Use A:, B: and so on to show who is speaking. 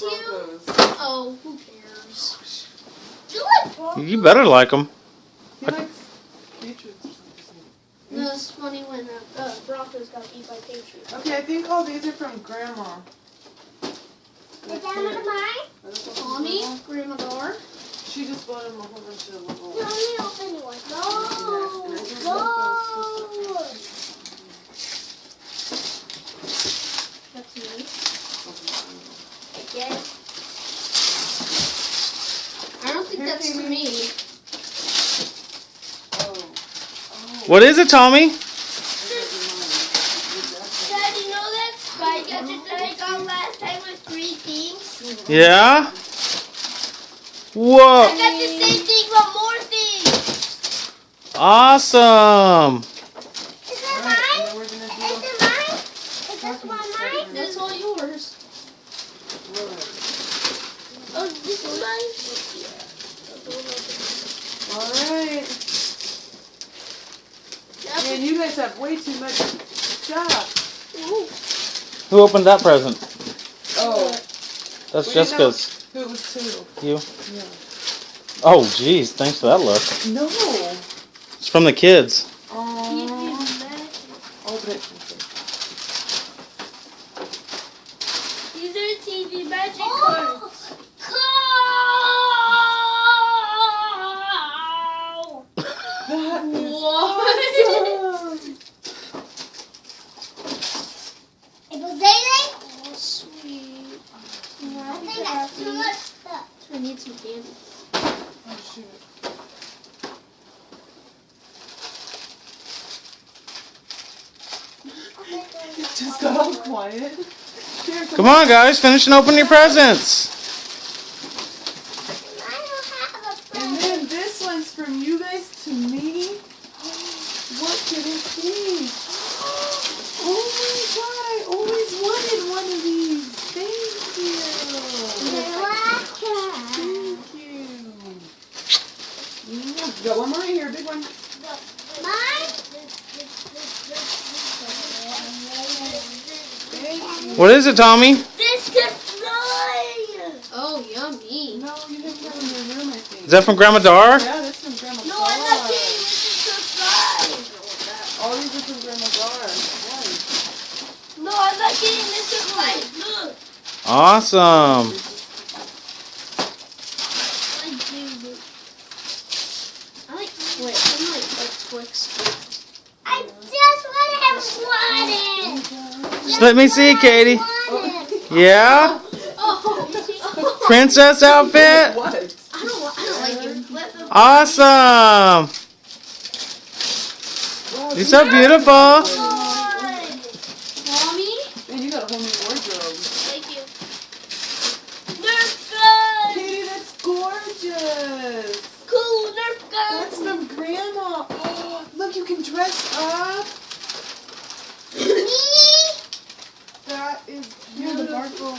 A: like
B: you?
A: Broncos.
B: Oh, who cares?
C: You like Broncos?
D: You better like them.
A: He likes Patriots.
B: No, it's funny when Broncos got beat by Patriots.
A: Okay, I think all these are from Grandma.
C: Is that one of mine?
A: Are those all from
B: Tommy,
A: Grandma?
B: Grandma Dar.
A: She just bought him a whole bunch of little...
C: No, let me open one.
A: Yeah,
C: No!
A: and I don't
C: No!
B: That's me.
C: Again.
B: I don't think that's
A: Here,
B: me.
A: Oh.
D: What is it, Tommy?
C: Dad, you know that spy gadget that I got last time with 3 things?
D: Yeah?
C: I
D: Whoa.
C: got the same thing but more things!
D: Awesome.
C: Is that
A: Alright, and
C: mine?
A: then we're gonna
C: Is
A: do...
C: it mine? Is this one mine?
B: That's all yours.
C: Oh, this is mine?
A: Alright. Man, you guys have way too much stuff.
D: Who opened that present?
A: Oh.
D: That's
A: We didn't
D: Jessica's.
A: Who was 2?
D: You?
A: Yeah.
D: Oh, geez. Thanks for that look.
A: No.
D: It's from the kids.
A: Aww. Open it.
C: These are TV magic cards. Cow!
A: That is
B: What?
A: awesome.
C: It was Zayday?
B: Oh, sweet.
C: I think that's too much stuff.
B: I need some candy.
A: Oh, shoot. It just got all quiet. Here,
D: Come on, guys. Finish and open your presents.
C: I don't have a
A: And
C: friend.
A: then this one's from you guys to me. What could it be? Oh my god, I always wanted one of these. Thank you.
C: You're welcome.
A: Thank you. Got one more right here, big one.
C: Mine?
A: Thank you.
D: What is it, Tommy?
C: This could fly.
B: Oh, yummy.
A: No, you didn't have them in your room, I think.
D: Is that from Grandma Dar?
A: Yeah, that's from Grandma
C: No,
A: Gar.
C: I'm not kidding. This is could fly.
A: All these are from Grandma Gar.
C: No, I'm not kidding. This could fly. Look.
D: Awesome.
B: I like Twix. I like Twix.
C: I just want to have one.
D: Just let me see, Katie. Yeah?
B: Oh,
D: Princess outfit?
A: What?
B: I don't like it.
D: Awesome.
A: Wow,
D: You're so beautiful.
B: Mommy?
A: Man, you got a whole new wardrobe.
B: Thank you.
C: Nerf gun.
A: Katie, that's gorgeous.
C: Cool Nerf gun.
A: That's from Grandma. Oh, look, you can dress up.
C: Me?
A: That is
B: You're the
A: beautiful.